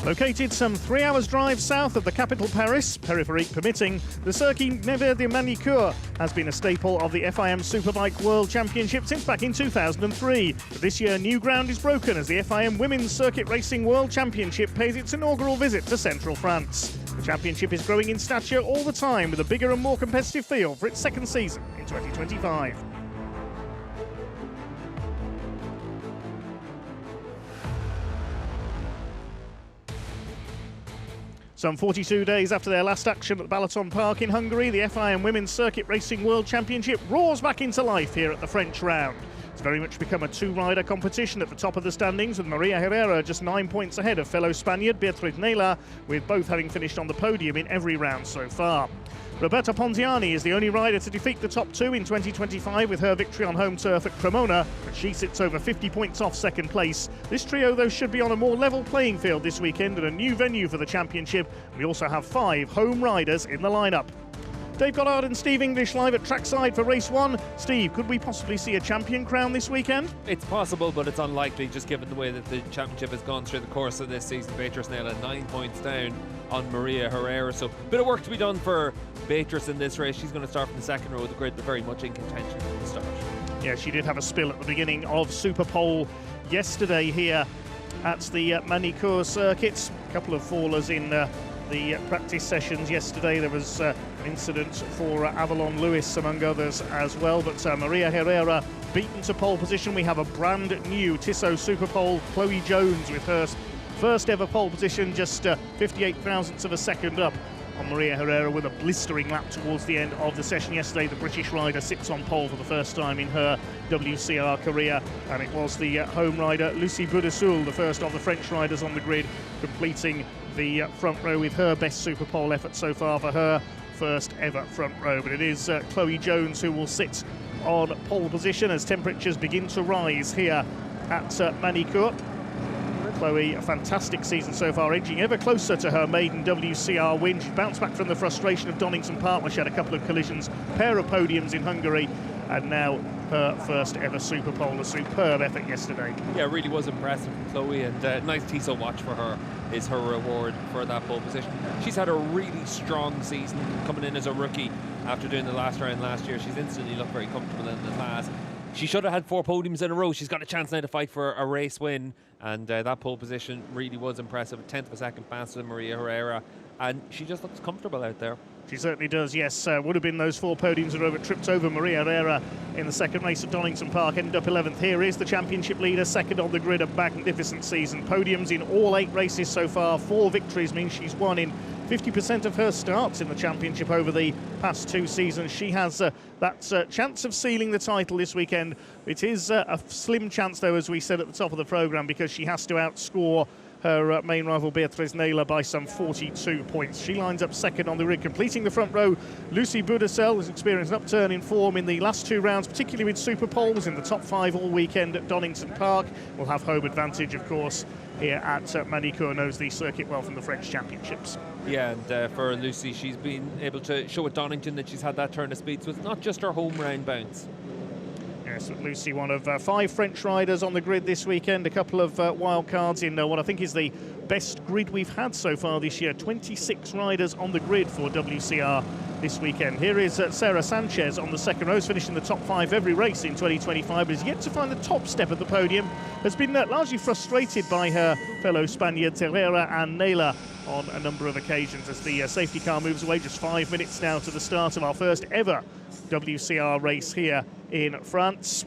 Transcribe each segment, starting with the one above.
Located some 3 hours drive south of the capital Paris, peripherique permitting, the Circuit Never de Magny-Cours has been a staple of the FIM Superbike World Championship since back in 2003. But this year, new ground is broken as the FIM Women's Circuit Racing World Championship pays its inaugural visit to central France. The championship is growing in stature all the time with a bigger and more competitive field for its second season in 2025. Some 42 days after their last action at the Balaton Park in Hungary, the FIM Women's Circuit Racing World Championship roars back into life here at the French round. It's very much become a two-rider competition at the top of the standings, with Maria Herrera just 9 points ahead of fellow Spaniard Beatriz Nela, with both having finished on the podium in every round so far. Roberta Ponziani is the only rider to defeat the top two in 2025 with her victory on home turf at Cremona, but she sits over 50 points off second place. This trio, though, should be on a more level playing field this weekend and a new venue for the championship. We also have 5 home riders in the lineup. Dave Goddard and Steve English live at trackside for race 1. Steve, could we possibly see a champion crown this weekend? It's possible, but it's unlikely, just given the way that the championship has gone through the course of this season. Beatriz Nela 9 points down on Maria Herrera, so a bit of work to be done for Beatriz in this race. She's going to start from the second row of the grid, but very much in contention from the start. Yeah, she did have a spill at the beginning of Superpole yesterday here at the Magny-Cours circuit. A couple of fallers in the practice sessions yesterday. There was an incident for Avalon Lewis among others as well, but Maria Herrera beaten to pole position. We have a brand new Tissot Superpole, Chloe Jones with her first ever pole position, just 58 thousandths of a second up on Maria Herrera with a blistering lap towards the end of the session yesterday. The British rider sits on pole for the first time in her WCR career, and it was the home rider Lucie Boudessoul, the first of the French riders on the grid, completing the front row with her best Superpole effort so far for her first ever front row. But it is Chloe Jones who will sit on pole position as temperatures begin to rise here at Magny-Cours. Chloe, a fantastic season so far, edging ever closer to her maiden WCR win. She bounced back from the frustration of Donington Park, where she had a couple of collisions, pair of podiums in Hungary, and now her first ever Superpole. A superb effort yesterday. Yeah, it really was impressive from Chloe, and nice Tissot watch for her is her reward for that pole position. She's had a really strong season coming in as a rookie after doing the last round last year. She's instantly looked very comfortable in the class. She should have had 4 podiums in a row. She's got a chance now to fight for a race win, and that pole position really was impressive. A 10th of a second faster than Maria Herrera, and she just looks comfortable out there. She certainly does, yes. Would have been those 4 podiums that over tripped over Maria Herrera in the second race at Donington Park. Ended up 11th. Here is the championship leader, second on the grid. A magnificent season. Podiums in all 8 races so far. 4 victories means she's won in 50% of her starts in the championship over the past 2 seasons. She has that chance of sealing the title this weekend. It is a slim chance, though, as we said at the top of the programme, because she has to outscore her main rival Beatriz Nela by some 42 points. She lines up second on the grid, completing the front row. Lucie Boudessoul has experienced an upturn in form in the last 2 rounds, particularly with Superpoles in the top 5 all weekend at Donington Park. Will have home advantage, of course, here at Magny-Cours, knows the circuit well from the French Championships. Yeah, and for Lucie, she's been able to show at Donington that she's had that turn of speed, so it's not just her home round bounce. Yes, Lucie, one of 5 French riders on the grid this weekend. A couple of wild cards in what I think is the best grid we've had so far this year. 26 riders on the grid for WCR this weekend. Here is Sarah Sanchez on the second row, finishing the top 5 every race in 2025, but is yet to find the top step at the podium. Has been largely frustrated by her fellow Spaniards Herrera and Nela on a number of occasions as the safety car moves away. Just 5 minutes now to the start of our first ever WCR race here in France.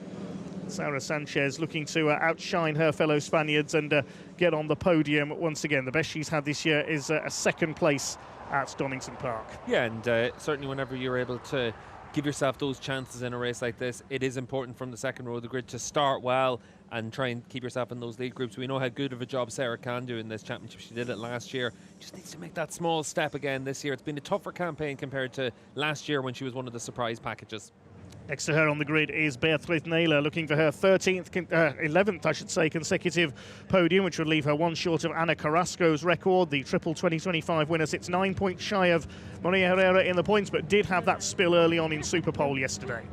Sarah Sanchez looking to outshine her fellow Spaniards and get on the podium once again. The best she's had this year is a second place at Donington Park. Yeah, and certainly whenever you're able to give yourself those chances in a race like this, it is important from the second row of the grid to start well and try and keep yourself in those lead groups. We know how good of a job Sarah can do in this championship. She did it last year. Just needs to make that small step again this year. It's been a tougher campaign compared to last year when she was one of the surprise packages. Next to her on the grid is Beatriz Naylor, looking for her 11th, I should say, consecutive podium, which would leave her one short of Ana Carrasco's record, the triple 2025 winner. Sits 9 points shy of Maria Herrera in the points, but did have that spill early on in Superpole yesterday.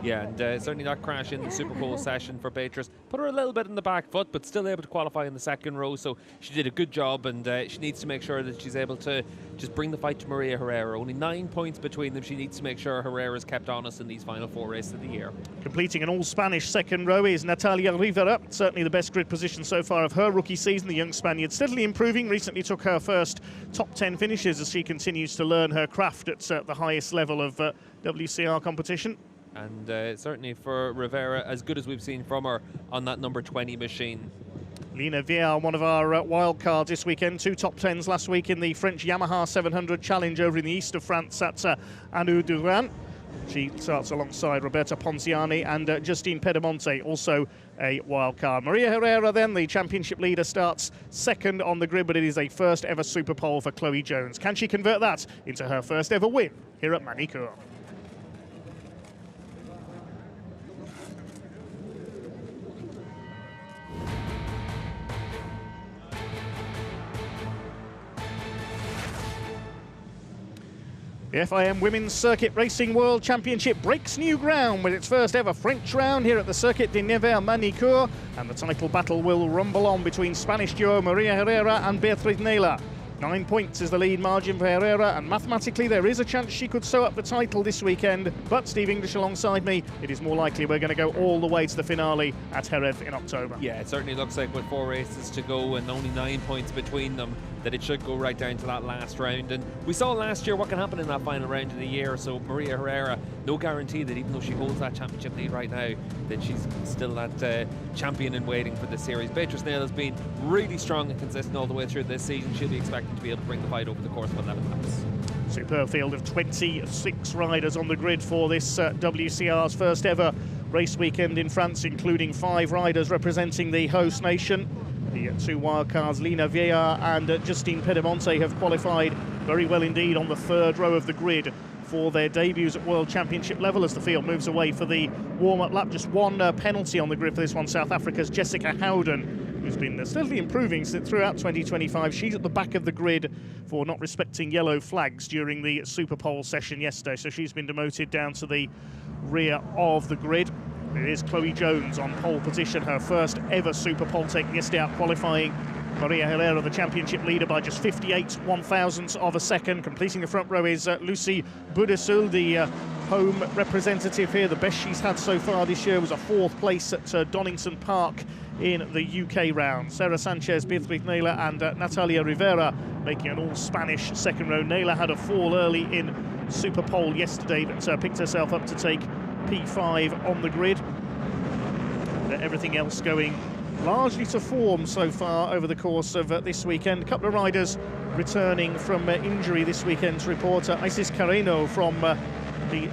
Yeah, and certainly that crash in the Superpole session for Beatriz put her a little bit in the back foot, but still able to qualify in the second row, so she did a good job, and she needs to make sure that she's able to just bring the fight to Maria Herrera. Only 9 points between them. She needs to make sure Herrera's kept honest in these final 4 races of the year. Completing an all-Spanish second row is Natalia Rivera, certainly the best grid position so far of her rookie season. The young Spaniard steadily improving, recently took her first top 10 finishes as she continues to learn her craft at the highest level of WCR competition. And certainly for Rivera, as good as we've seen from her on that number 20 machine. Lina Viard, one of our wild cards this weekend, 2 top 10s last week in the French Yamaha 700 Challenge over in the east of France at Anouilh-Durand. She starts alongside Roberta Ponziani and Justine Pedemonte, also a wild card. Maria Herrera then, the championship leader, starts second on the grid, but it is a first ever Superpole for Chloe Jones. Can she convert that into her first ever win here at Magny-Cours? The FIM Women's Circuit Racing World Championship breaks new ground with its first ever French round here at the Circuit de Nevers Magny-Cours, and the title battle will rumble on between Spanish duo Maria Herrera and Beatriz Naylor. 9 points is the lead margin for Herrera, and mathematically there is a chance she could sew up the title this weekend. But Steve English alongside me, it is more likely we're going to go all the way to the finale at Jerez in October. Yeah, it certainly looks like with 4 races to go and only 9 points between them, that it should go right down to that last round. And we saw last year what can happen in that final round of the year. So Maria Herrera, no guarantee that even though she holds that championship lead right now, that she's still that champion in waiting for this series. Beatriz Naylor has been really strong and consistent all the way through this season. She'll be expecting to be able to bring the fight over the course of 11 laps. Superb field of 26 riders on the grid for this WCR's first ever race weekend in France, including 5 riders representing the host nation. The 2 wildcards, Lina Viard and Justine Pedemonte, have qualified very well indeed on the 3rd row of the grid for their debuts at World Championship level as the field moves away for the warm-up lap. Just one penalty on the grid for this one, South Africa's Jessica Howden, who's been steadily improving throughout 2025. She's at the back of the grid for not respecting yellow flags during the Superpole session yesterday, so she's been demoted down to the rear of the grid. It is Chloe Jones on pole position, her first ever Superpole take yesterday, out qualifying Maria Herrera, the championship leader, by just 58/1000ths of a second. Completing the front row is Lucy Boudessul, the home representative here. The best she's had so far this year was a 4th place at Donington Park in the UK round. Sarah Sanchez, Beatriz Naylor and Natalia Rivera making an all-Spanish second row. Naylor had a fall early in Superpole yesterday, but picked herself up to take P5 on the grid. Everything else going largely to form so far over the course of this weekend. A couple of riders returning from injury this weekend to report. Isis Carreno from the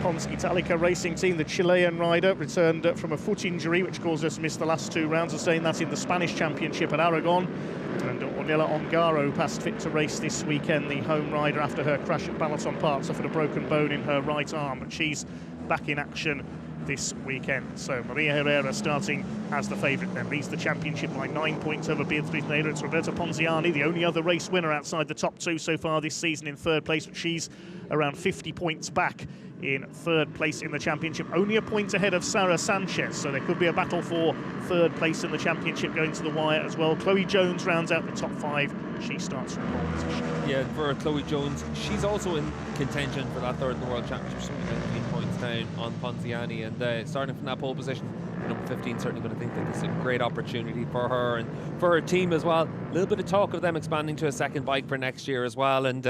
Pons Italica racing team, the Chilean rider, returned from a foot injury which caused her to miss the last 2 rounds, sustained that in the Spanish Championship at Aragon. And Ornella Ongaro passed fit to race this weekend, the home rider, after her crash at Balaton Park, suffered a broken bone in her right arm, but she's back in action this weekend. So Maria Herrera starting as the favourite then, leads the championship by 9 points over Beatriz Naylor. It's Roberta Ponziani, the only other race winner outside the top 2 so far this season, in 3rd place, but she's around 50 points back in 3rd place in the championship, only a point ahead of Sarah Sanchez, so there could be a battle for 3rd place in the championship going to the wire as well. Chloe Jones rounds out the top 5. She starts from pole position. Yeah, for Chloe Jones, she's also in contention for that 3rd in the World Championship, so 19 points down on Ponziani, and starting from that pole position, number 15 certainly going to think that this is a great opportunity for her and for her team as well. A little bit of talk of them expanding to a 2nd bike for next year as well, and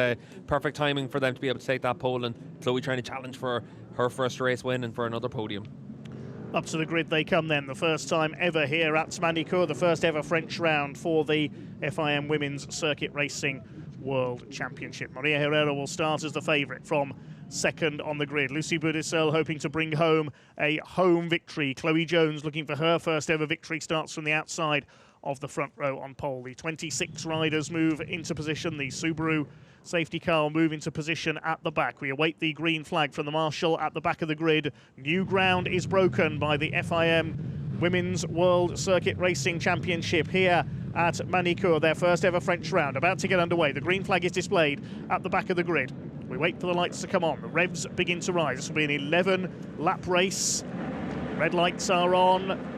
perfect timing for them to be able to take that pole, and Chloe trying to challenge for her first race win and for another podium. Up to the grid they come then, the first time ever here at Magny-Cours, the first ever French round for the FIM Women's Circuit Racing World Championship. Maria Herrera will start as the favourite from 2nd on the grid. Lucy Boudessul hoping to bring home a home victory. Chloe Jones looking for her first ever victory, starts from the outside of the front row on pole. The 26 riders move into position. The Subaru safety car will move into position at the back. We await the green flag from the marshal at the back of the grid. New ground is broken by the FIM Women's World Circuit Racing Championship here at Magny-Cours, their first ever French round, about to get underway. The green flag is displayed at the back of the grid. We wait for the lights to come on. The revs begin to rise. This will be an 11-lap race. Red lights are on.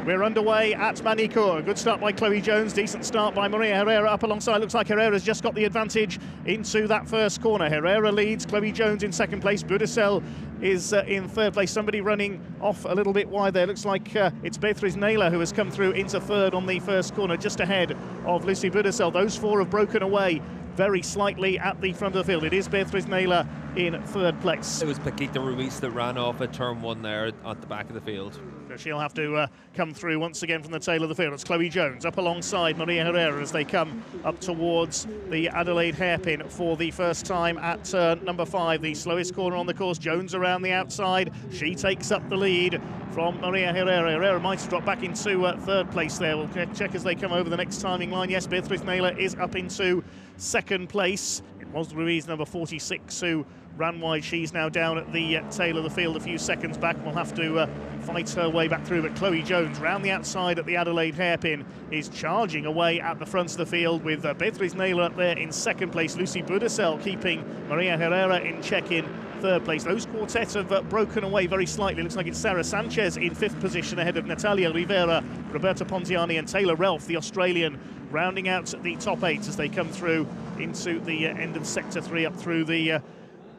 We're underway at Magny-Cours. Good start by Chloe Jones. Decent start by Maria Herrera up alongside. Looks like Herrera's just got the advantage into that first corner. Herrera leads. Chloe Jones in second place. Budicel is in third place. Somebody running off a little bit wide there. Looks like it's Beatriz Naylor who has come through into third on the first corner, just ahead of Lucy Budicel. Those four have broken away very slightly at the front of the field. It is Beatriz Naylor in third place. It was Paquita Ruiz that ran off at turn one there at the back of the field. So she'll have to come through once again from the tail of the field. It's Chloe Jones up alongside Maria Herrera as they come up towards the Adelaide hairpin for the first time at turn number 5, the slowest corner on the course. Jones around the outside. She takes up the lead from Maria Herrera. Herrera might have dropped back into third place there. We'll check as they come over the next timing line. Yes, Beatriz Naylor is up into second place. It was Ruiz, number 46, who ran wide. She's now down at the tail of the field a few seconds back. We'll have to fight her way back through, but Chloe Jones round the outside at the Adelaide hairpin is charging away at the front of the field with Beatriz Naylor up there in second place. Lucy Budicel keeping Maria Herrera in check in third place. Those quartets have broken away very slightly. Looks like it's Sarah Sanchez in fifth position ahead of Natalia Rivera, Roberta Ponziani and Taylor Relf, the Australian, rounding out the top 8 as they come through into the end of sector 3 up through the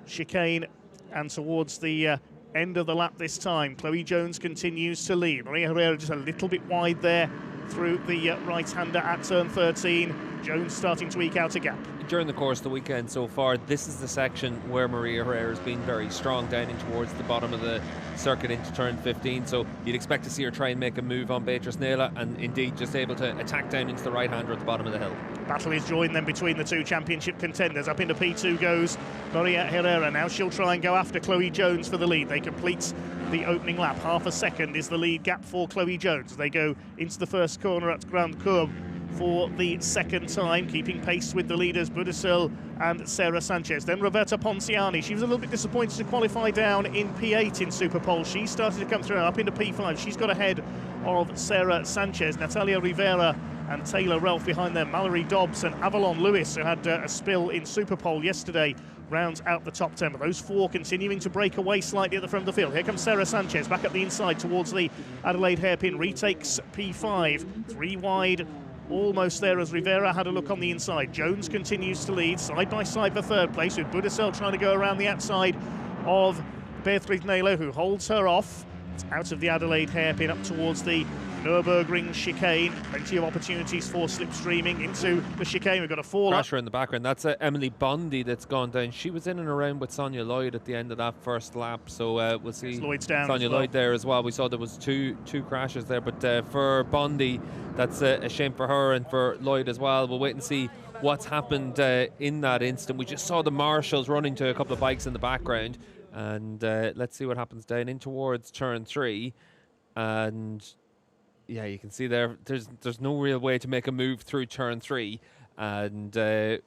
chicane and towards the end of the lap this time. Chloe Jones continues to lead. Maria Herrera just a little bit wide there through the right-hander at turn 13. Jones starting to eke out a gap. During the course of the weekend so far, this is the section where Maria Herrera has been very strong, down in towards the bottom of the circuit into turn 15, so you'd expect to see her try and make a move on Beatriz Naylor, and indeed just able to attack down into the right-hander at the bottom of the hill. Battle is joined then between the two championship contenders. Up into P2 goes Maria Herrera. Now she'll try and go after Chloe Jones for the lead. They complete the opening lap. Half a second is the lead gap for Chloe Jones as they go into the first corner at Grande Courbe for the second time, keeping pace with the leaders Budicel and Sarah Sanchez. Then Roberta Ponziani. She was a little bit disappointed to qualify down in P8 in Superpole. She started to come through up into P5. She's got ahead of Sarah Sanchez, Natalia Rivera and Taylor Relf behind them. Mallory Dobbs and Avalon Lewis, who had a spill in Superpole yesterday, rounds out the top 10. But those four continuing to break away slightly at the front of the field. Here comes Sarah Sanchez back up the inside towards the Adelaide hairpin, retakes P5, 3 wide. Almost there as Rivera had a look on the inside. Jones continues to lead side by side for third place, with Budicel trying to go around the outside of Beatriz Naylor, who holds her off. It's out of the Adelaide hairpin up towards the Nürburgring chicane. Plenty of opportunities for slipstreaming into the chicane. We've got a fall up. Crasher in the background. That's Emily Bondi that's gone down. She was in and around with Sonia Lloyd at the end of that first lap, so we'll see Lloyd's down Sonia well. Lloyd there as well. We saw there was two crashes there, but for Bondi, that's a shame for her and for Lloyd as well. We'll wait and see what's happened in that instant. We just saw the marshals running to a couple of bikes in the background, and let's see what happens down in towards turn 3. And yeah, you can see there's no real way to make a move through turn 3, and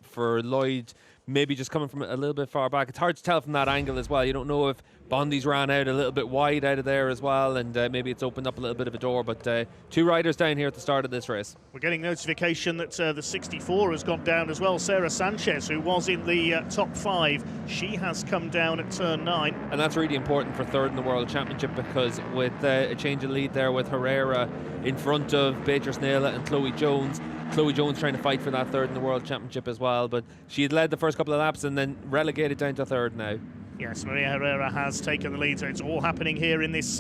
for Lloyd, maybe just coming from a little bit far back. It's hard to tell from that angle as well. You don't know if Bondi's ran out a little bit wide out of there as well, and maybe it's opened up a little bit of a door, but 2 riders down here at the start of this race. We're getting notification that the 64 has gone down as well. Sarah Sanchez, who was in the top 5, she has come down at turn 9. And that's really important for third in the World Championship, because with a change of lead there with Herrera in front of Beatriz Naylor and Chloe Jones trying to fight for that third in the World Championship as well, but she had led the first couple of laps and then relegated down to third now. Yes, Maria Herrera has taken the lead, so it's all happening here in this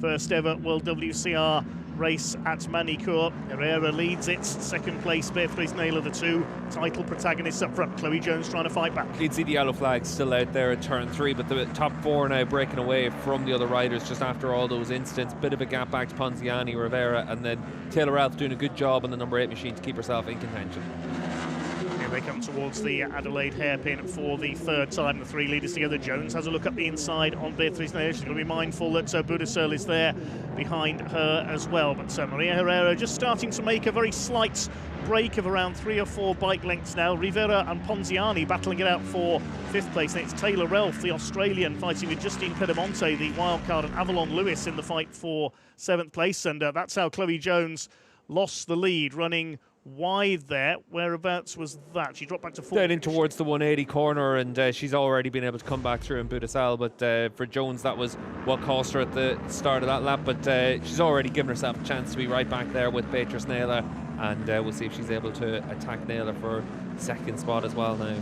first ever World WCR race at Magny-Cours. Herrera leads it, second place Beatriz Naylor, the 2 title protagonists up front. Chloe Jones trying to fight back. You can see the yellow flag still out there at turn 3, but the top 4 now breaking away from the other riders just after all those incidents. Bit of a gap back to Ponziani, Rivera, and then Taylor Relf doing a good job on the number 8 machine to keep herself in contention. Here they come towards the Adelaide hairpin for the third time. The three leaders together. Jones has a look up the inside on Beatriz Nela. She's going to be mindful that Budasel is there behind her as well. But Maria Herrera just starting to make a very slight break of around 3 or 4 bike lengths now. Rivera and Ponziani battling it out for 5th place. And it's Taylor Relf, the Australian, fighting with Justine Pedemonte, the wildcard, and Avalon Lewis in the fight for 7th place. And that's how Chloe Jones lost the lead, running wide there. Whereabouts was that? She dropped back to 4th. Down in towards the 180 corner, and she's already been able to come back through in Budasel, but for Jones that was what cost her at the start of that lap, but she's already given herself a chance to be right back there with Beatrice Naylor, and we'll see if she's able to attack Naylor for 2nd spot as well now.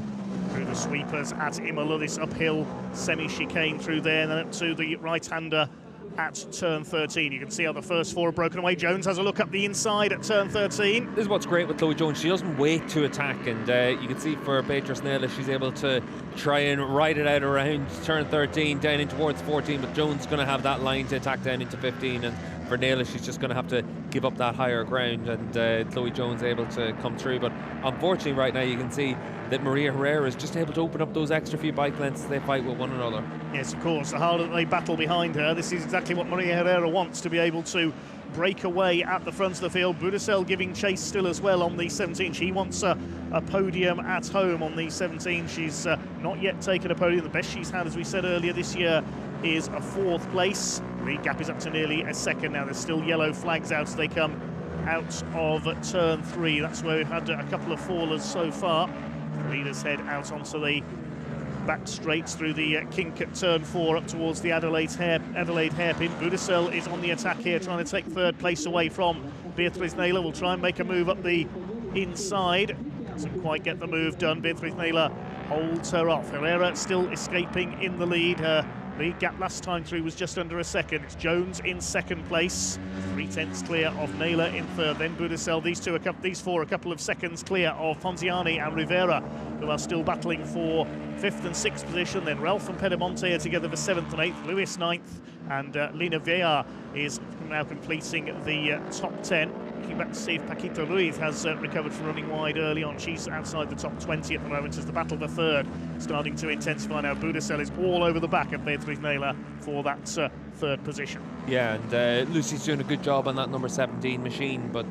Through the sweepers at Imola, this uphill semi-chicane through there, and then up to the right-hander at turn 13. You can see how the first 4 are broken away. Jones has a look up the inside at turn 13. This is what's great with Chloe Jones. She doesn't wait to attack, and you can see for Beatrice Naylor, she's able to try and ride it out around turn 13 down in towards 14, but Jones is going to have that line to attack down into 15, and for Naylor she's just going to have to give up that higher ground, and Chloe Jones able to come through. But unfortunately right now you can see that Maria Herrera is just able to open up those extra few bike lengths as they fight with one another. Yes, of course, the harder they battle behind her, this is exactly what Maria Herrera wants, to be able to break away at the front of the field. Budasel giving chase still as well on the 17. She wants a podium at home on the 17. She's not yet taken a podium. The best she's had, as we said earlier this year, is a 4th place. The gap is up to nearly a 2nd now. There's still yellow flags out as they come out of turn 3. That's where we've had a couple of fallers so far. The leaders head out onto the back straights through the kink at turn 4 up towards the Adelaide hairpin. Budasel is on the attack here, trying to take 3rd place away from Beatriz Naylor. Will try and make a move up the inside. Doesn't quite get the move done. Beatriz Naylor holds her off. Herrera still escaping in the lead. Her lead gap last time through was just under a 2nd. It's Jones in 2nd place, 3/10 clear of Naylor in 3rd. Then Budasel. These 4 a couple of seconds clear of Ponziani and Rivera, who are still battling for 5th and 6th position. Then Ralph and Pedemonte are together for 7th and 8th. Lewis 9th, and Lina Villa is now completing the top 10. Looking back to see if Paquita Ruiz has recovered from running wide early on. She's outside the top 20 at the moment as the battle for 3rd starting to intensify now. Budasel is all over the back of Beatriz Naylor for that 3rd position. Yeah, and Lucy's doing a good job on that number 17 machine, but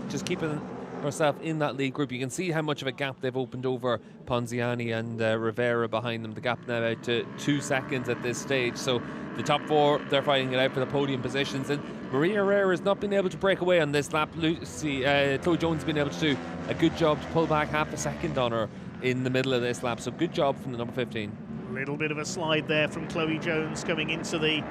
just keeping herself in that lead group. You can see how much of a gap they've opened over Ponziani and Rivera behind them. The gap now out to 2 seconds at this stage. So the top 4, they're fighting it out for the podium positions. And Maria Herrera has not been able to break away on this lap. Chloe Jones has been able to do a good job to pull back half a second on her in the middle of this lap. So good job from the number 15. A little bit of a slide there from Chloe Jones coming into the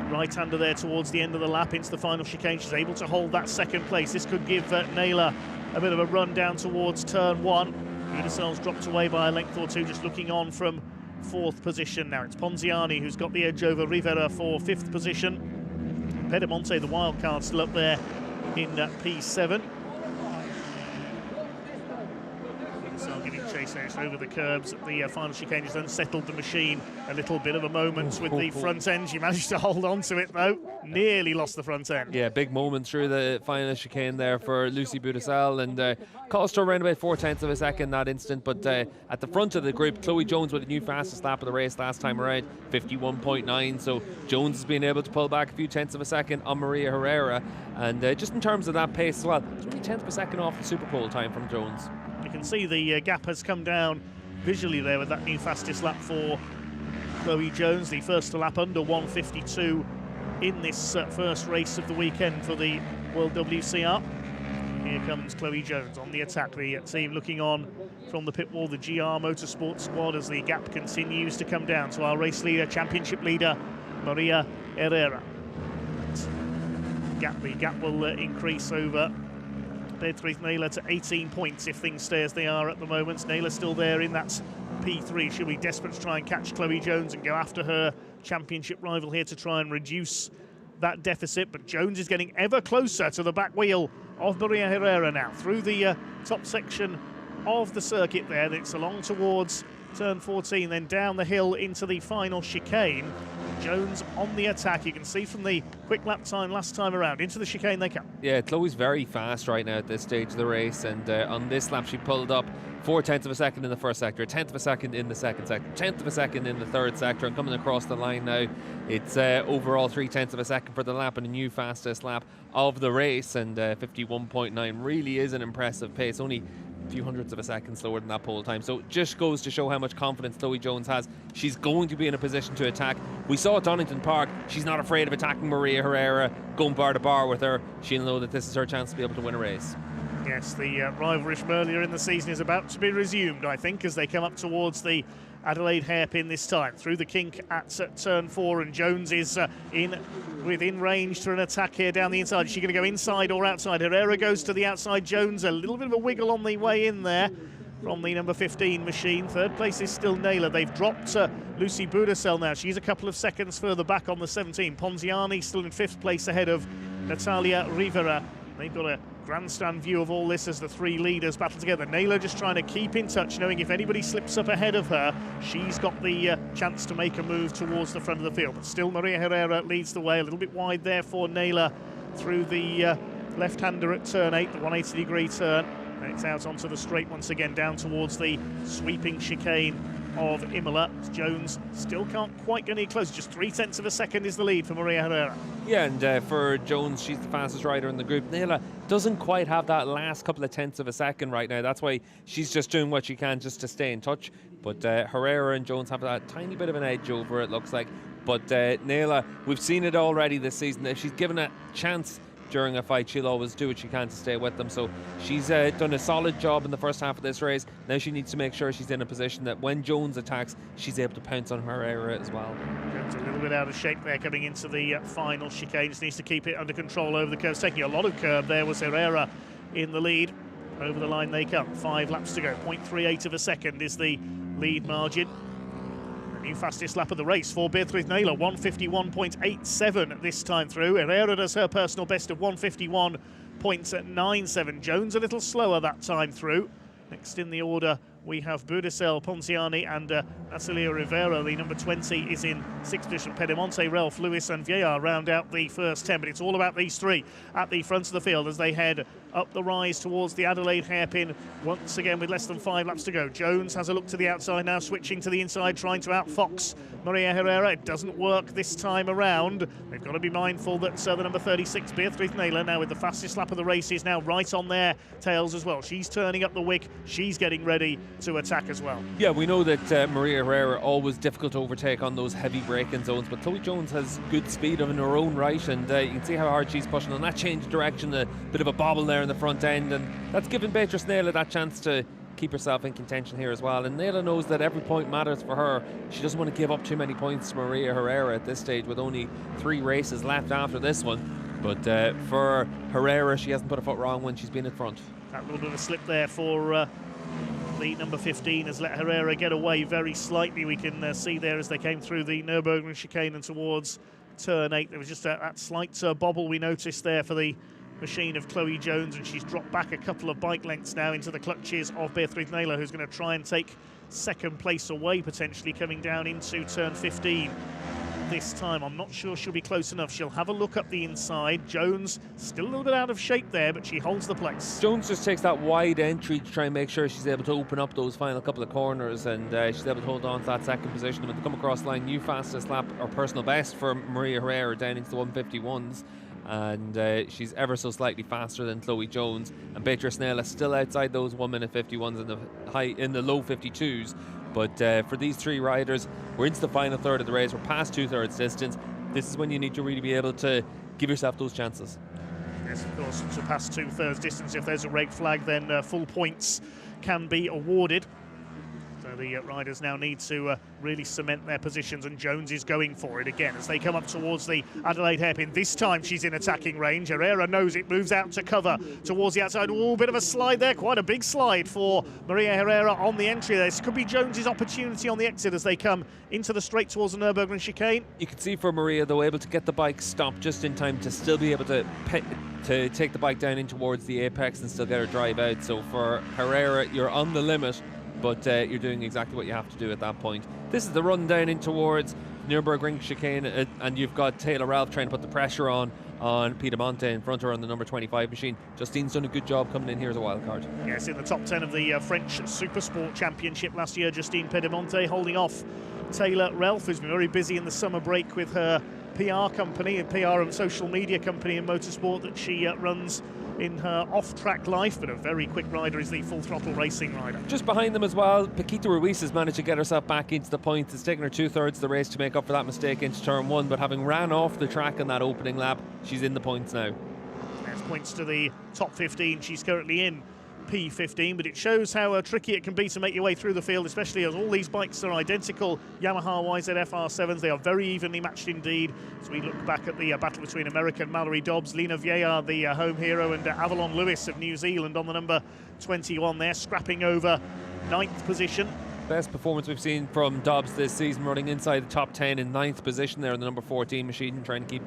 right-hander there towards the end of the lap into the final chicane. She's able to hold that 2nd place. This could give Naylor a bit of a run down towards turn 1. Budasel's dropped away by a length or 2, just looking on from 4th position. Now it's Ponziani who's got the edge over Rivera for 5th position. Pedemonte, the wild card, still up there in P7. So giving chase out over the curbs at the final chicane. Just unsettled the machine a little bit of a moment with the front end. She managed to hold on to it though. Nearly lost the front end. Yeah, big moment through the final chicane there for Lucy Budasel, and cost her around about 4/10 of a second that instant. But at the front of the group, Chloe Jones with a new fastest lap of the race last time around, 51.9. So Jones has been able to pull back a few tenths of a second on Maria Herrera, and just in terms of that pace as well, it's only 10th of a second off the Super Pole time from Jones. You can see the gap has come down visually there with that new fastest lap for Chloe Jones, the first lap under 1:52 in this first race of the weekend for the World WCR. Here comes Chloe Jones on the attack. The team looking on from the pit wall, the GR Motorsport squad, as the gap continues to come down to our race leader, championship leader, Maria Herrera. The gap will increase over Beatriz Naylor to 18 points if things stay as they are at the moment. Naylor still there in that P3. She'll be desperate to try and catch Chloe Jones and go after her championship rival here to try and reduce that deficit. But Jones is getting ever closer to the back wheel of Maria Herrera now through the top section of the circuit there. It's along towards turn 14, then down the hill into the final chicane. Jones on the attack. You can see from the quick lap time last time around, into the chicane they come. Yeah, Chloe's very fast right now at this stage of the race, and on this lap she pulled up 0.4 of a second in the first sector, 1/10 of a second in the second sector, 1/10 of a second in the third sector, and coming across the line now, it's overall 0.3 of a second for the lap and a new fastest lap of the race, and 51.9 really is an impressive pace, only a few hundredths of a second slower than that pole time. So it just goes to show how much confidence Chloe Jones has. She's going to be in a position to attack. We saw at Donington Park, she's not afraid of attacking Maria Herrera, going bar to bar with her. She'll know that this is her chance to be able to win a race. Yes, the rivalry from earlier in the season is about to be resumed, I think, as they come up towards the Adelaide hairpin this time. Through the kink at turn 4, and Jones is within range for an attack here down the inside. Is she going to go inside or outside? Herrera goes to the outside. Jones, a little bit of a wiggle on the way in there from the number 15 machine. Third place is still Naylor. They've dropped Lucy Budasel now. She's a couple of seconds further back on the 17. Ponziani still in 5th place ahead of Natalia Rivera. They've got a grandstand view of all this as the three leaders battle together. Naylor just trying to keep in touch, knowing if anybody slips up ahead of her, she's got the chance to make a move towards the front of the field. But still, Maria Herrera leads the way, a little bit wide there for Naylor through the left-hander at turn 8, the 180-degree turn. And it's out onto the straight once again, down towards the sweeping chicane of Imola. Jones still can't quite get any closer. Just 0.3 of a second is the lead for Maria Herrera. Yeah, and for Jones, she's the fastest rider in the group. Naylor doesn't quite have that last couple of tenths of a second right now. That's why she's just doing what she can just to stay in touch. But Herrera and Jones have that tiny bit of an edge over it, looks like. But Naylor, we've seen it already this season. If she's given a chance during a fight, she'll always do what she can to stay with them. So she's done a solid job in the first half of this race. Now she needs to make sure she's in a position that when Jones attacks, she's able to pounce on Herrera as well. Jones a little bit out of shape there coming into the final chicane. Just needs to keep it under control over the curves. Taking a lot of curb there was Herrera in the lead. Over the line they come. 5 laps to go. 0.38 of a second is the lead margin. New fastest lap of the race for Beatriz Naylor, 151.87 this time through. Herrera does her personal best of 151.97. Jones a little slower that time through. Next in the order we have Budasel, Ponziani and Natalia Rivera. The number 20 is in 6th position. Pedemonte, Ralph, Lewis and Vieira round out the first 10, but it's all about these three at the front of the field as they head up the rise towards the Adelaide hairpin once again with less than 5 laps to go. Jones has a look to the outside now, switching to the inside, trying to outfox Maria Herrera. It doesn't work this time around. They've got to be mindful that the number 36, Beatriz Naylor, now with the fastest lap of the race, is now right on their tails as well. She's turning up the wick. She's getting ready to attack as well. Yeah, we know that Maria Herrera always difficult to overtake on those heavy braking zones, but Chloe Jones has good speed in her own right, and you can see how hard she's pushing on that change of direction, a bit of a bobble there in the front end, and that's given Beatriz Naylor that chance to keep herself in contention here as well. And Naylor knows that every point matters for her. She doesn't want to give up too many points to Maria Herrera at this stage with only 3 races left after this one. But for Herrera, she hasn't put a foot wrong when she's been in front. That little bit of a slip there for the number 15 has let Herrera get away very slightly. We can see there as they came through the Nürburgring chicane and towards turn 8. There was just that slight bobble we noticed there for the machine of Chloe Jones, and she's dropped back a couple of bike lengths now into the clutches of Beatriz Naylor, who's going to try and take second place away, potentially coming down into turn 15 this time. I'm not sure she'll be close enough. She'll have a look up the inside. Jones still a little bit out of shape there, but she holds the place. Jones just takes that wide entry to try and make sure she's able to open up those final couple of corners, and she's able to hold on to that second position. And when they come across the line, new fastest lap or personal best for Maria Herrera down into the 151s. And she's ever so slightly faster than Chloe Jones, and Beatriz Naylor still outside those 1:51s in the low 52s. But for these 3 riders, we're into the final third of the race. We're past 2/3 distance. This is when you need to really be able to give yourself those chances. Yes, of course, to pass 2/3 distance, if there's a red flag, then full points can be awarded. So the riders now need to really cement their positions, and Jones is going for it again as they come up towards the Adelaide hairpin. This time she's in attacking range. Herrera knows it, moves out to cover towards the outside. Oh, bit of a slide there, quite a big slide for Maria Herrera on the entry there. This could be Jones's opportunity on the exit as they come into the straight towards the Nürburgring chicane. You can see for Maria, though, able to get the bike stopped just in time to still be able to take the bike down in towards the apex and still get her drive out. So for Herrera, you're on the limit, but you're doing exactly what you have to do at that point. This is the run down in towards Nürburgring chicane, and you've got Taylor Ralph trying to put the pressure on Piedemonte in front of her on the number 25 machine. Justine's done a good job coming in here as a wild card. Yes, in the top 10 of the French Supersport Championship last year, Justine Piedemonte holding off Taylor Ralph, who's been very busy in the summer break with her PR company, a PR and social media company in motorsport that she runs in her off-track life, but a very quick rider is the Full Throttle Racing rider. Just behind them as well, Paquita Ruiz has managed to get herself back into the points. It's taken her 2/3 of the race to make up for that mistake into turn 1, but having ran off the track in that opening lap, she's in the points now. There's points to the top 15. She's currently in P15, but it shows how tricky it can be to make your way through the field, especially as all these bikes are identical Yamaha YZF R7s. They are very evenly matched indeed. As we look back at the battle between American Mallory Dobbs, Lena Vieillard, the home hero, and Avalon Lewis of New Zealand on the number 21 there, scrapping over 9th position. Best performance we've seen from Dobbs this season, running inside the top 10 in 9th position there in the number 14 machine, trying to keep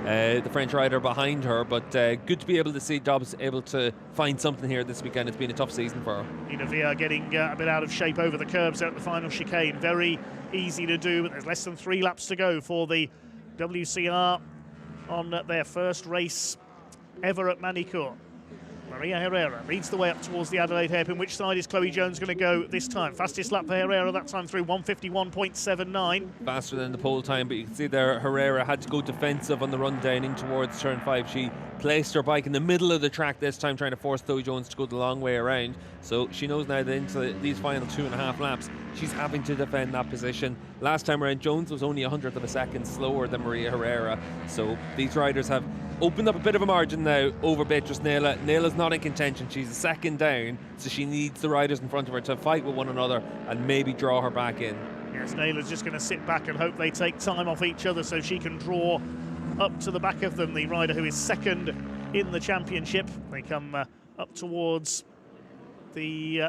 the French rider behind her. But good to be able to see Dobbs able to find something here this weekend. It's been a tough season for her. Lena Vieillard getting a bit out of shape over the curbs at the final chicane. Very easy to do, but there's less than 3 laps to go for the WCR on their first race ever at Magny-Cours. Maria Herrera leads the way up towards the Adelaide hairpin. Which side is Chloe Jones going to go this time? Fastest lap for Herrera that time through, 1:51.79. Faster than the pole time, but you can see there Herrera had to go defensive on the run down in towards turn 5. She placed her bike in the middle of the track this time, trying to force Chloe Jones to go the long way around. So she knows now that into these final 2.5 laps, she's having to defend that position. Last time around, Jones was only 100th of a second slower than Maria Herrera. So these riders have opened up a bit of a margin now over Beatrice Nela. Nela's not in contention. She's a second down, so she needs the riders in front of her to fight with one another and maybe draw her back in. Yes, Nela's just going to sit back and hope they take time off each other so she can draw up to the back of them, the rider who is second in the championship. They come up towards the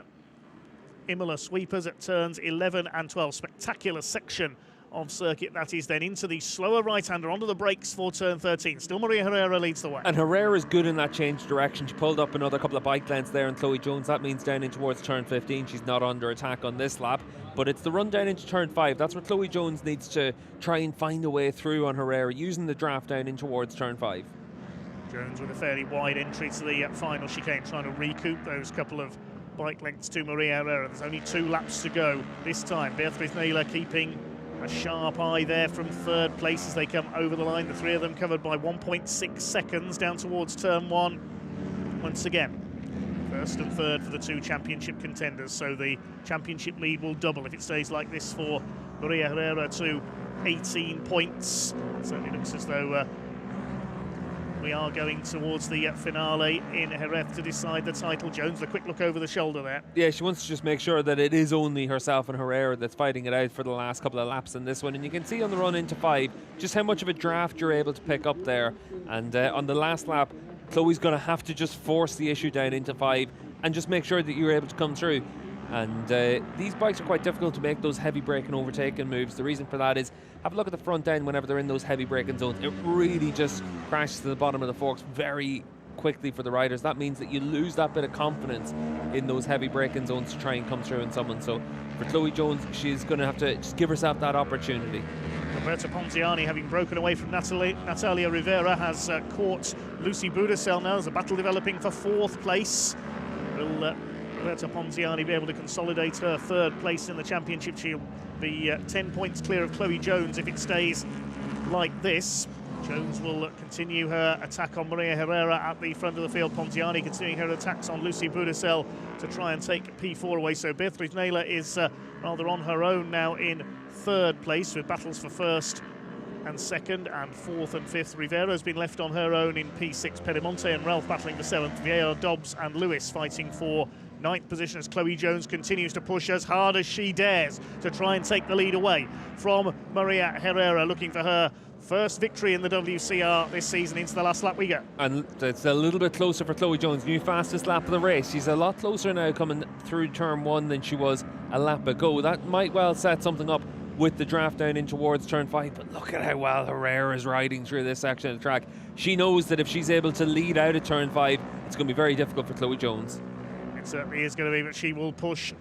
Imola sweepers at turns 11 and 12. Spectacular section of circuit that is, then into the slower right-hander onto the brakes for turn 13. Still Maria Herrera leads the way. And Herrera's good in that change direction. She pulled up another couple of bike lengths there on Chloe Jones. That means down in towards turn 15 she's not under attack on this lap, but it's the run down into turn 5. That's where Chloe Jones needs to try and find a way through on Herrera, using the draft down in towards turn 5. Jones with a fairly wide entry to the final chicane, trying to recoup those couple of bike lengths to Maria Herrera. There's only 2 laps to go this time. Beatrice Nela keeping a sharp eye there from 3rd place as they come over the line. The 3 of them covered by 1.6 seconds down towards turn 1. Once again, 1st and 3rd for the 2 championship contenders, so the championship lead will double if it stays like this for Maria Herrera to 18 points. It certainly looks as though we are going towards the finale in Jerez to decide the title. Jones, a quick look over the shoulder there. Yeah, she wants to just make sure that it is only herself and Herrera that's fighting it out for the last couple of laps in this one. And you can see on the run into 5 just how much of a draft you're able to pick up there. And on the last lap, Chloe's going to have to just force the issue down into 5 and just make sure that you're able to come through. And these bikes are quite difficult to make those heavy brake and overtaking moves. The reason for that is, have a look at the front end whenever they're in those heavy braking zones. It really just crashes to the bottom of the forks very quickly for the riders. That means that you lose that bit of confidence in those heavy braking zones to try and come through in someone. So for Chloe Jones, she's going to have to just give herself that opportunity. Roberta Ponziani, having broken away from Natalia Rivera, has caught Lucy Budasel now. There's a battle developing for 4th place. Will Roberta Ponziani be able to consolidate her 3rd place in the championship? She'll be 10 points clear of Chloe Jones if it stays like this. Jones will continue her attack on Maria Herrera at the front of the field. Ponziani continuing her attacks on Lucy Budasel to try and take P4 away. So Beatrice Nela is rather on her own now in 3rd place, with battles for 1st and 2nd and 4th and 5th. Rivera's been left on her own in P6. Piedemonte and Ralph battling for 7th. Vieillard, Dobbs and Lewis fighting for 9th position as Chloe Jones continues to push as hard as she dares to try and take the lead away from Maria Herrera, looking for her first victory in the WCR this season. Into the last lap we go. And it's a little bit closer for Chloe Jones. New fastest lap of the race. She's a lot closer now coming through turn 1 than she was a lap ago. That might well set something up with the draft down in towards turn 5, but look at how well Herrera is riding through this section of the track. She knows that if she's able to lead out at turn 5, it's going to be very difficult for Chloe Jones. It certainly is going to be, but she will push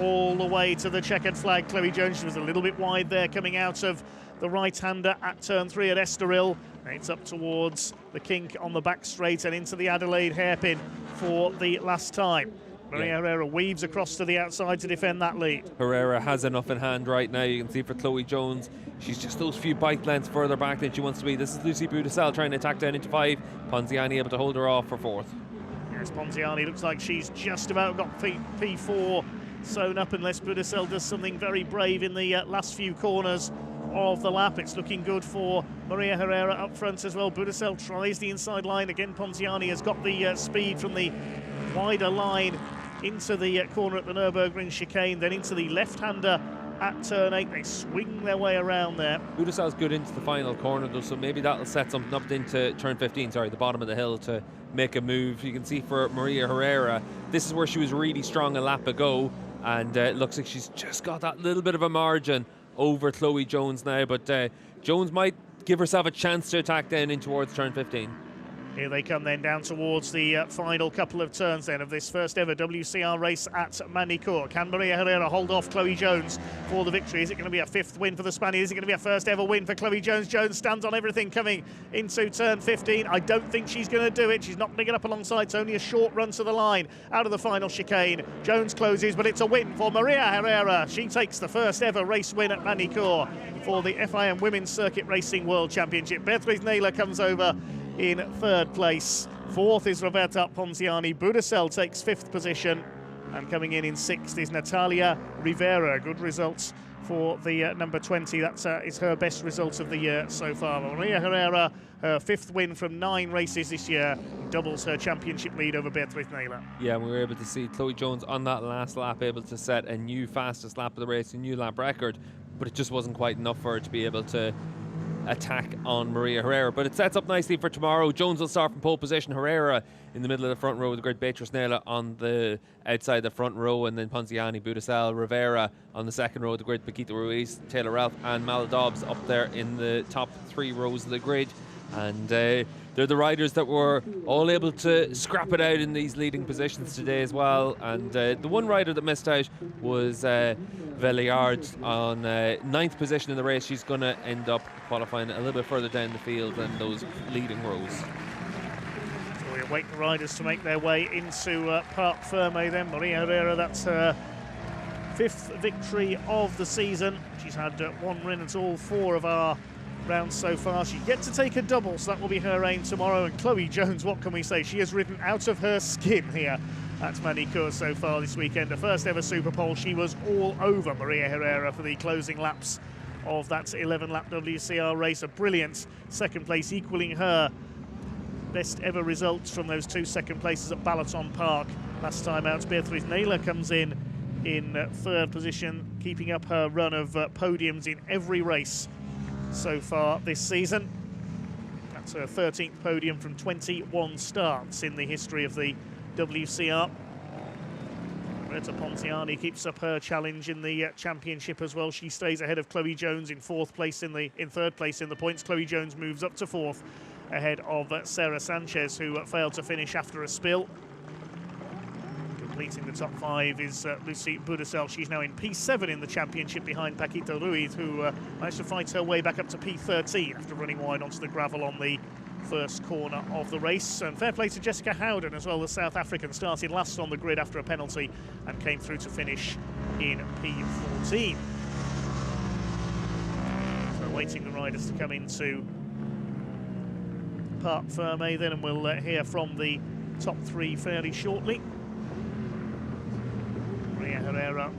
all the way to the checkered flag. Chloe Jones, she was a little bit wide there coming out of the right-hander at turn 3 at Estoril. It's up towards the kink on the back straight and into the Adelaide hairpin for the last time. Maria Herrera weaves across to the outside to defend that lead. Herrera has enough in hand right now. You can see for Chloe Jones, she's just those few bike lengths further back than she wants to be. This is Lucy Budisel trying to attack down into 5. Ponziani able to hold her off for 4th. Yes, Ponziani looks like she's just about got P4 sewn up, unless Budisel does something very brave in the last few corners of the lap. It's looking good for Maria Herrera up front as well. Budisel tries the inside line again. Ponziani has got the speed from the wider line into the corner at the Nürburgring chicane, then into the left-hander at turn 8. They swing their way around there. Budisel's good into the final corner though, so maybe that'll set something up into turn 15, the bottom of the hill, to make a move. You can see for Maria Herrera, this is where she was really strong a lap ago, and it looks like she's just got that little bit of a margin over Chloe Jones now, but Jones might give herself a chance to attack down in towards turn 15. Here they come then down towards the final couple of turns then of this first ever WCR race at Magny-Cours. Can Maria Herrera hold off Chloe Jones for the victory? Is it going to be a 5th win for the Spaniard? Is it going to be a first ever win for Chloe Jones? Jones stands on everything coming into turn 15. I don't think she's going to do it. She's not picking up alongside. It's only a short run to the line out of the final chicane. Jones closes, but it's a win for Maria Herrera. She takes the first ever race win at Magny-Cours for the FIM Women's Circuit Racing World Championship. Beatriz Naylor comes over in 3rd place. 4th is Roberta Ponziani. Budisel takes 5th position, and coming in 6th is Natalia Rivera. Good results for the number 20. That is her best result of the year so far. Maria Herrera, her 5th win from 9 races this year, doubles her championship lead over Beatriz Naylor. Yeah, we were able to see Chloe Jones on that last lap able to set a new fastest lap of the race, a new lap record, but it just wasn't quite enough for her to be able to attack on Maria Herrera. But it sets up nicely for tomorrow. Jones will start from pole position, Herrera in the middle of the front row with the great Beatriz Naylor on the outside the front row, and then Ponziani, Budisel, Rivera on the second row with the great Paquita Ruiz, Taylor Ralph and Mal Dobbs up there in the top 3 rows of the grid. And they're the riders that were all able to scrap it out in these leading positions today as well. And the one rider that missed out was Velliard on 9th position in the race. She's going to end up qualifying a little bit further down the field than those leading rows. So we await the riders to make their way into Parc Ferme then. Maria Herrera, that's her 5th victory of the season. She's had 1 win at all 4 of our rounds so far. She's yet to take a double, so that will be her aim tomorrow. And Chloe Jones, what can we say? She has ridden out of her skin here at Magny-Cours so far this weekend. The first ever Super Pole, she was all over Maria Herrera for the closing laps of that 11-lap WCR race. A brilliant 2nd place, equaling her best ever results from those 2 second places at Balaton Park last time out. Beatriz Naylor comes in 3rd position, keeping up her run of podiums in every race so far this season. That's her 13th podium from 21 starts in the history of the WCR. Roberta Ponziani keeps up her challenge in the championship as well. She stays ahead of Chloe Jones in 3rd place in the points. Chloe Jones moves up to 4th ahead of Sarah Sanchez, who failed to finish after a spill. Completing the top 5 is Lucy Budisel. She's now in P7 in the championship behind Paquita Ruiz, who managed to fight her way back up to P13 after running wide onto the gravel on the first corner of the race. And fair play to Jessica Howden as well. The South African started last on the grid after a penalty and came through to finish in P14. So waiting the riders to come into Parc Ferme then, and we'll hear from the top 3 fairly shortly. Maria Herrera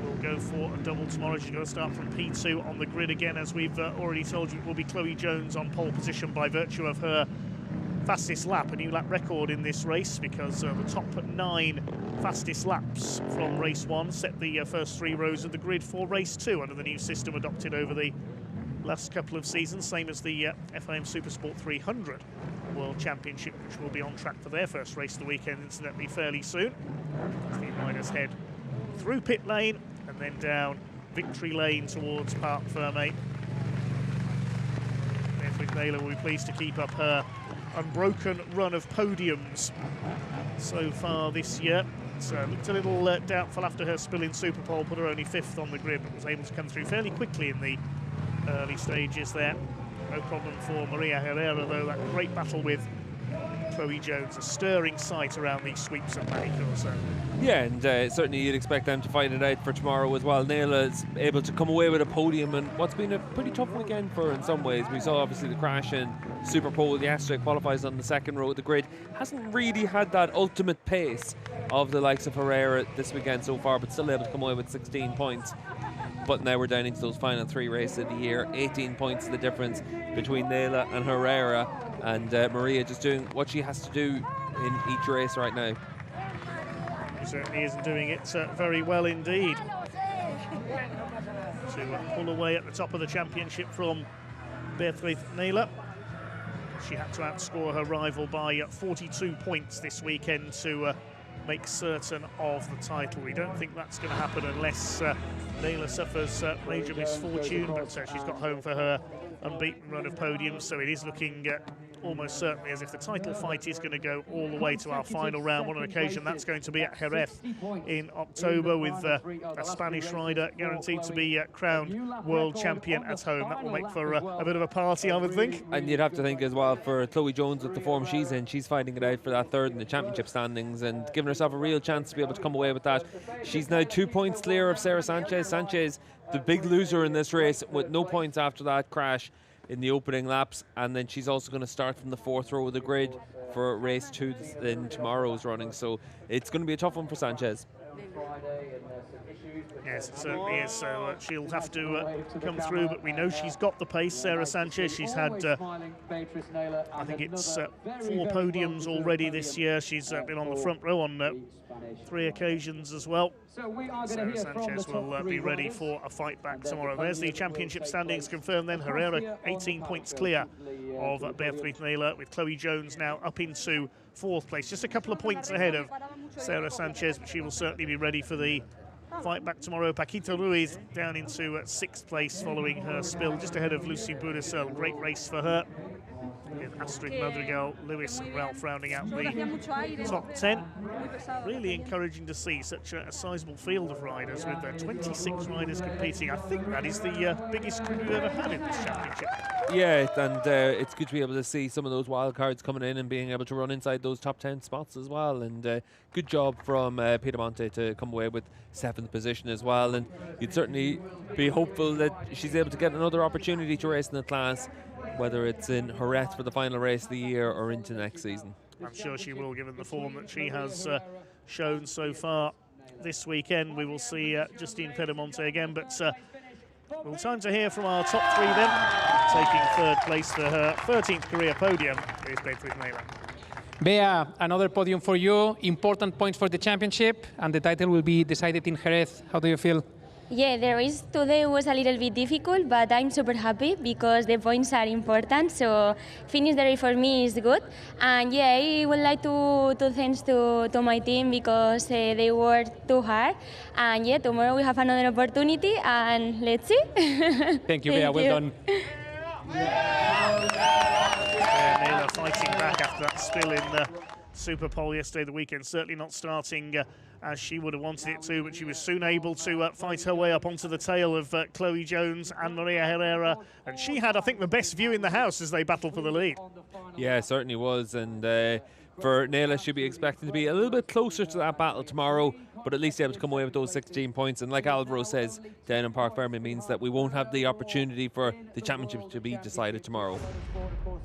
will go for a double tomorrow. She's going to start from P2 on the grid again. As we've already told you, it will be Chloe Jones on pole position by virtue of her fastest lap, a new lap record in this race, because the top 9 fastest laps from race 1 set the first 3 rows of the grid for race 2 under the new system adopted over the last couple of seasons, same as the FIM Supersport 300 World Championship, which will be on track for their first race of the weekend, incidentally, fairly soon. The riders head through pit lane and then down victory lane towards Parc Ferme. Beatriz Naylor will be pleased to keep up her unbroken run of podiums so far this year. So looked a little doubtful after her spill in Superpole, put her only 5th on the grid, but was able to come through fairly quickly in the early stages there. No problem for Maria Herrera, though. That great battle with Chloe Jones, a stirring sight around these sweeps of Magny-Cours. So. Yeah, and certainly you'd expect them to fight it out for tomorrow as well. Naila is able to come away with a podium and what's been a pretty tough weekend for her in some ways. We saw obviously the crash in Superpole yesterday, qualifies on the 2nd row of the grid. Hasn't really had that ultimate pace of the likes of Herrera this weekend so far, but still able to come away with 16 points. But now we're down into those final 3 races of the year. 18 points is the difference between Naila and Herrera, and Maria just doing what she has to do in each race right now. She certainly isn't doing it very well indeed. To pull away at the top of the championship from Beatriz Naila. She had to outscore her rival by 42 points this weekend to make certain of the title. We don't think that's going to happen unless Naila suffers major misfortune, but she's got home for her unbeaten run of podiums, so it is looking almost certainly as if the title fight is going to go all the way to our final round. On an occasion, that's going to be at Jerez in October, with a Spanish rider guaranteed to be crowned world champion at home. That will make for a bit of a party, I would think. And you'd have to think as well for Chloe Jones with the form she's in, she's fighting it out for that 3rd in the championship standings and giving herself a real chance to be able to come away with that. She's now 2 points clear of Sarah Sanchez. Sanchez, the big loser in this race, with no points after that crash in the opening laps, and then she's also going to start from the 4th row of the grid for race 2 in tomorrow's running, so it's going to be a tough one for Sanchez. Yes, it certainly is, so she'll have to come through, but we know she's got the pace, Sarah Sanchez. She's had, I think it's 4 podiums already this year. She's been on the front row on 3 occasions as well. Sarah Sanchez will be ready for a fight back tomorrow. There's the championship standings confirmed then. Herrera 18 points clear of Beatriz Naila, with Chloe Jones now up into 4th place. Just a couple of points ahead of Sarah Sanchez, but she will certainly be ready for the fight back tomorrow. Paquita Ruiz down into 6th place following her spill, just ahead of Lucy Buracel. Great race for her, with Astrid Madrigal, Lewis and Ralph rounding out the top 10. Really encouraging to see such a sizable field of riders, with 26 riders competing. I think that is the biggest crew we've ever had in this championship. Yeah, and it's good to be able to see some of those wild cards coming in and being able to run inside those top 10 spots as well. And good job from Piedemonte to come away with 7th position as well. And you'd certainly be hopeful that she's able to get another opportunity to race in the class, whether it's in Jerez for the final race of the year or into next season. I'm sure she will, given the form that she has shown so far this weekend. We will see Justine Piedemonte again, but well, time to hear from our top 3 then. Taking 3rd place for her 13th career podium is Beatriz Naila. Bea, another podium for you, important points for the championship, and the title will be decided in Jerez. How do you feel? Yeah, the race today was a little bit difficult, but I'm super happy because the points are important. So finish the race for me is good. And yeah, I would like to thanks to my team because they worked too hard. And yeah, tomorrow we have another opportunity, and let's see. Thank you, Bea. Well done. Naila fighting back after that spill in Superpole yesterday, the weekend. Certainly not starting as she would have wanted it to, but she was soon able to fight her way up onto the tail of Chloe Jones and Maria Herrera, and she had, I think, the best view in the house as they battled for the lead. Yeah, certainly was, and for Naila, she'll be expecting to be a little bit closer to that battle tomorrow, but at least able to come away with those 16 points. And like Alvaro says, down in Park Ferme means that we won't have the opportunity for the championship to be decided tomorrow.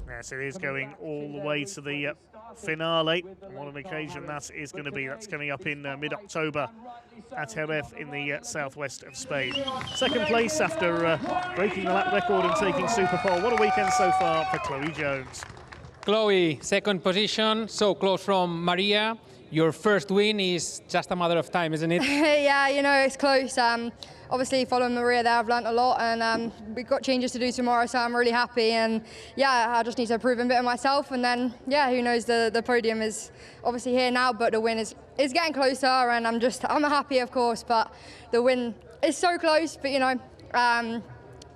Yes, it is going all the way to the finale. And what an occasion that is going to be. That's coming up in mid-October at Jerez in the southwest of Spain. 2nd place after breaking the lap record and taking Superpole. What a weekend so far for Chloe Jones. Chloe, 2nd position, so close from Maria. Your first win is just a matter of time, isn't it? Yeah, you know, it's close. Obviously, following Maria there, I've learnt a lot, and we've got changes to do tomorrow, so I'm really happy. And yeah, I just need to prove a bit of myself, and then yeah, who knows? The podium is obviously here now, but the win is getting closer, and I'm happy, of course, but the win is so close. But you know,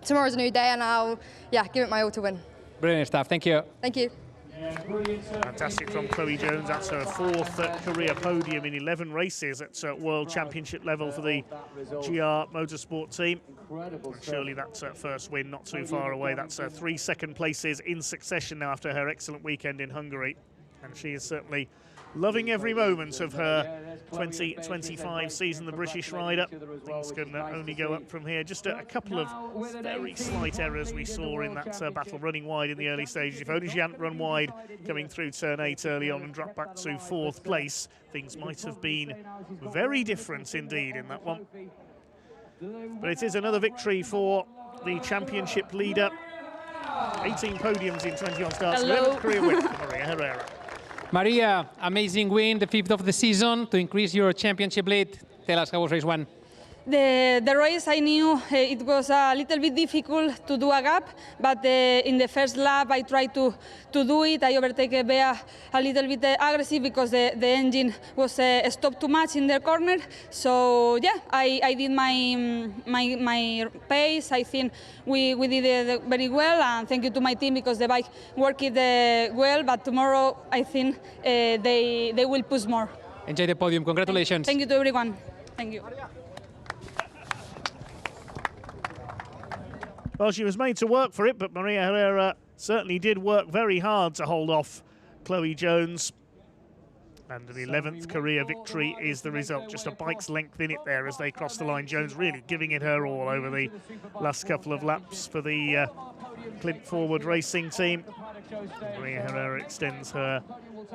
tomorrow's a new day, and I'll give it my all to win. Brilliant stuff. Thank you. Thank you. Fantastic from Chloe Jones. That's her 4th career podium in 11 races at World Championship level for the GR Motorsport team. And surely that's her first win not too far away. That's 3 second places in succession now after her excellent weekend in Hungary. And she is certainly loving every moment of her 2025 season, the British rider. Things can only go up from here. Just a couple of very slight errors we saw in that battle, running wide in the early stages. If only she hadn't run wide coming through turn 8 early on and dropped back to 4th place, things might have been very different indeed in that one. But it is another victory for the championship leader. 18 podiums in 21 starts. 11th career win for Maria Herrera. Maria, amazing win, the 5th of the season to increase your championship lead. Tell us how was race 1. The race, I knew it was a little bit difficult to do a gap, but in the first lap I tried to do it. I overtake Bea a little bit aggressive because the engine was stopped too much in the corner. So yeah, I did my pace. I think we did it very well, and thank you to my team because the bike worked well. But tomorrow I think they will push more. Enjoy the podium. Congratulations. Thank you to everyone. Thank you. Well, she was made to work for it, but Maria Herrera certainly did work very hard to hold off Chloe Jones. And an 11th career victory is the result. Just a bike's length in it there as they cross the line. Jones really giving it her all over the last couple of laps for the Clint Forward Racing team. Maria Herrera extends her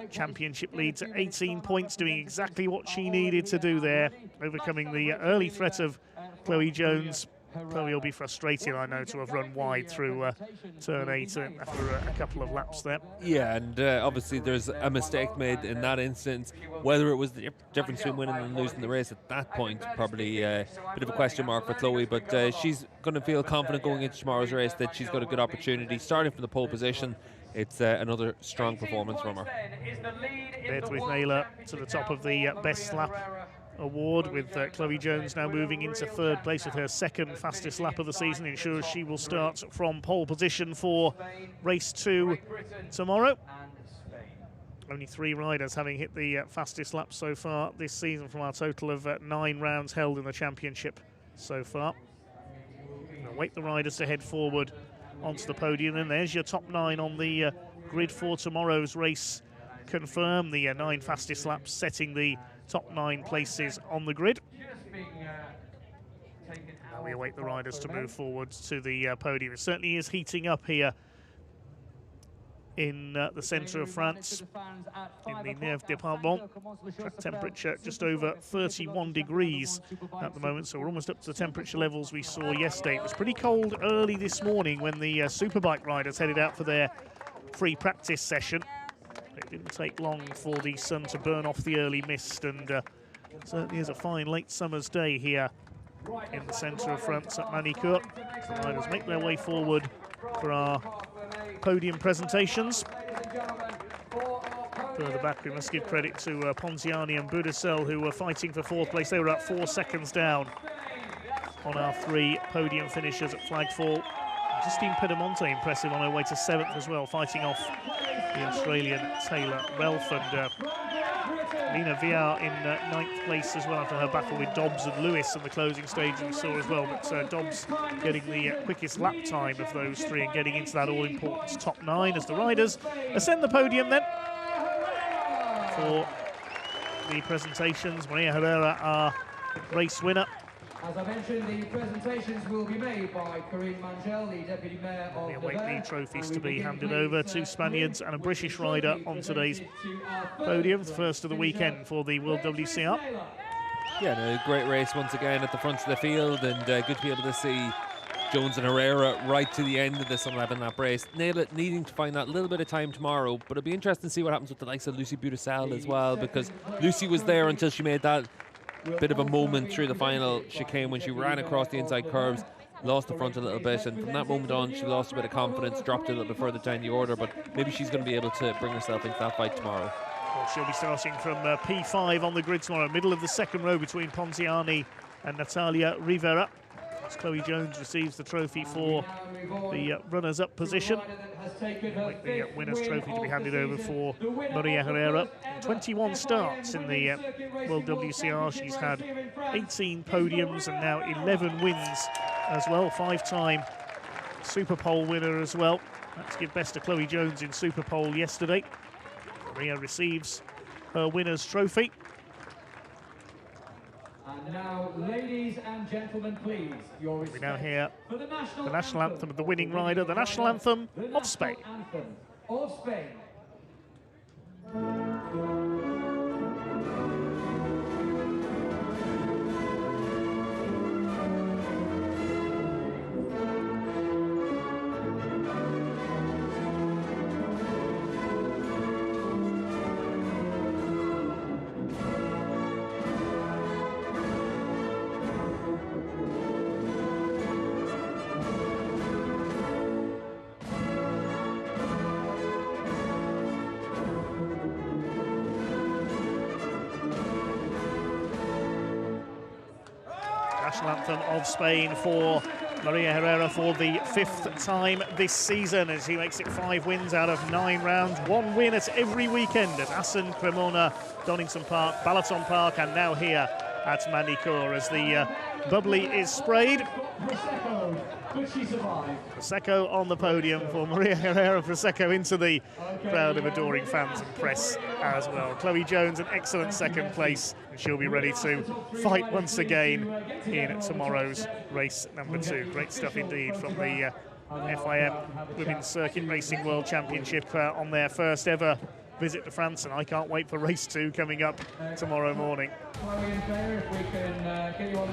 championship lead to 18 points, doing exactly what she needed to do there, overcoming the early threat of Chloe Jones. Chloe will be frustrated, I know, to have run wide through turn 8 after a couple of laps there. Yeah, and obviously there's a mistake made in that instance. Whether it was the difference between winning and losing the race at that point, probably a bit of a question mark for Chloe, but she's going to feel confident going into tomorrow's race that she's got a good opportunity. Starting from the pole position, it's another strong performance from her. Beatrice Naylor to the top of the best lap award, with Chloe Jones now moving into 3rd place with her 2nd fastest lap of the season, ensures she will start from pole position for race 2 tomorrow. Only 3 riders having hit the fastest lap so far this season from our total of 9 rounds held in the championship so far. Now wait the riders to head forward onto the podium, and there's your top 9 on the grid for tomorrow's race. Confirm the 9 fastest laps, setting the top 9 places on the grid. Now we await the riders to move forward to the podium. It certainly is heating up here in the centre of France, in the Neve Departement. Track temperature just over 31 degrees at the moment, so we're almost up to the temperature levels we saw yesterday. It was pretty cold early this morning when the Superbike riders headed out for their free practice session. It didn't take long for the sun to burn off the early mist, and certainly is a fine late summer's day here in the centre of France at Magny-Cours. The riders make their way forward for our podium presentations. Further back, we must give credit to Ponziani and Boudicelle, who were fighting for 4th place. They were at 4 seconds down on our 3 podium finishers at Flagfall. Justine Pedemonte impressive on her way to 7th as well, fighting off the Australian Taylor Relf, and Lena Viard in 9th place as well after her battle with Dobbs and Lewis in the closing stage we saw as well. But Dobbs getting the quickest lap time of those 3 and getting into that all-important top 9 as the riders ascend the podium then for the presentations. Maria Herrera, our race winner. As I mentioned, the presentations will be made by Corinne Mangel, the Deputy Mayor of We await the trophies to be handed over. 2 Spaniards and a British rider on today's podium, the first of the weekend for the World WCR. Yeah, a great race once again at the front of the field, and good to be able to see Jones and Herrera right to the end of this 11-lap race. Naylor needing to find that little bit of time tomorrow, but it'll be interesting to see what happens with the likes of Lucy Boudicelle as well, because Lucy was there until she made that bit of a moment through the final chicane when she ran across the inside curves, lost the front a little bit, and from that moment on she lost a bit of confidence, dropped a little bit further down the order, but maybe she's going to be able to bring herself into that fight tomorrow. Well, she'll be starting from P5 on the grid tomorrow, middle of the 2nd row between Ponziani and Natalia Rivera. As Chloe Jones receives the trophy for the runners-up position. Like the winner's trophy to be handed over for Maria Herrera. 21 starts in the World WCR. She's had 18 podiums and now 11 wins as well. 5-time Super Pole winner as well. Let's give best to Chloe Jones in Super Pole yesterday. Maria receives her winner's trophy. And now, ladies and gentlemen, please, your We respect now hear for the national anthem of the winning rider, the national anthem of Spain. Anthem of Spain. National anthem of Spain for Maria Herrera for the 5th time this season, as he makes it 5 wins out of 9 rounds. 1 win at every weekend at Assen, Cremona, Donington Park, Balaton Park, and now here at Magny-Cours as the bubbly is sprayed. Prosecco on the podium for Maria Herrera. Prosecco into the crowd of adoring fans and press as well. Chloe Jones, an excellent 2nd place, and she'll be ready to fight once again in tomorrow's race number 2. Great stuff indeed from the FIM Women's Circuit Racing World Championship on their first ever visit to France, and I can't wait for race 2 coming up tomorrow morning. I'll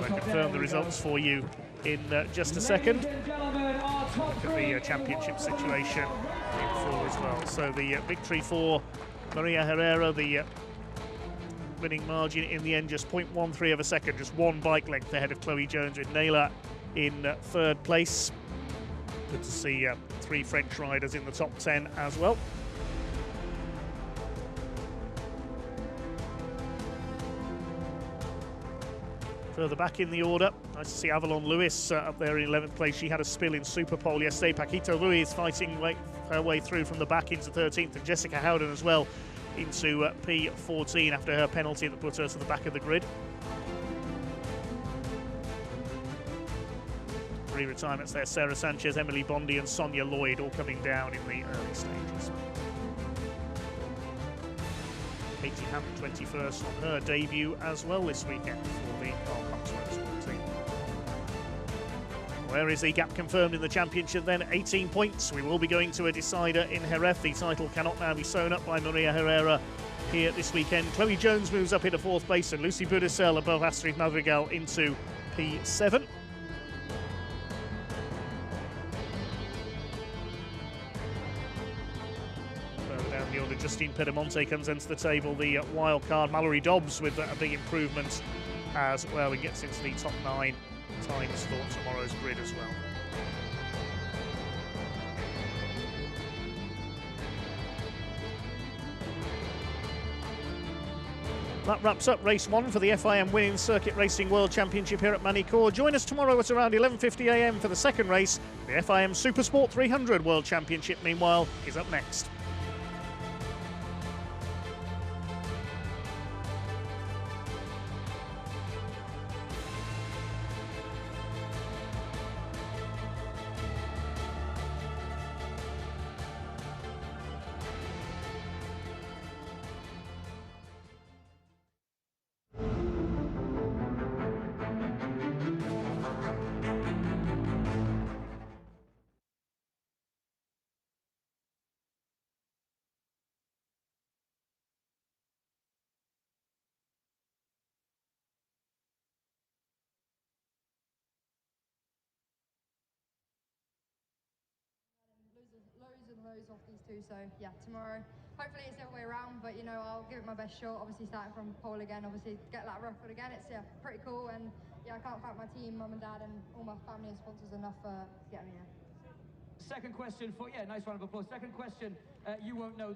confirm the results for you in just a second. Look at the championship situation in full as well. So the victory for Maria Herrera, the winning margin in the end just 0.13 of a second, just 1 bike length ahead of Chloe Jones, with Naila in 3rd place. Good to see 3 French riders in the top 10 as well. Further back in the order, nice to see Avalon Lewis up there in 11th place. She had a spill in Super Pole yesterday. Paquito Ruiz fighting her way through from the back into 13th, and Jessica Howden as well into P14 after her penalty that put her to the back of the grid. 3 retirements there: Sarah Sanchez, Emily Bondi and Sonia Lloyd, all coming down in the early stages. Katie Hunt 21st on her debut as well this weekend for the Carl Cox Motorsport team. Where is the gap confirmed in the championship then? 18 points. We will be going to a decider in Jerez. The title cannot now be sewn up by Maria Herrera here this weekend. Chloe Jones moves up into 4th place, and Lucy Budicel above Astrid Madrigal into P7. The order, Justine Pedemonte comes into the table, the wild card. Mallory Dobbs with a big improvement as well, and gets into the top 9 times for tomorrow's grid as well. That wraps up race 1 for the FIM Women's Circuit Racing World Championship here at Magny-Cours. Join us tomorrow at around 11:50 a.m. for the 2nd race. The FIM Supersport 300 World Championship, meanwhile, is up next. Loads and loads off these 2, so yeah, tomorrow hopefully it's the other way around, but you know, I'll give it my best shot. Obviously starting from pole again, obviously get that record again, it's pretty cool, and yeah, I can't thank my team, mum and dad and all my family and sponsors enough for getting me here. Second question for, nice round of applause. Second question, you won't know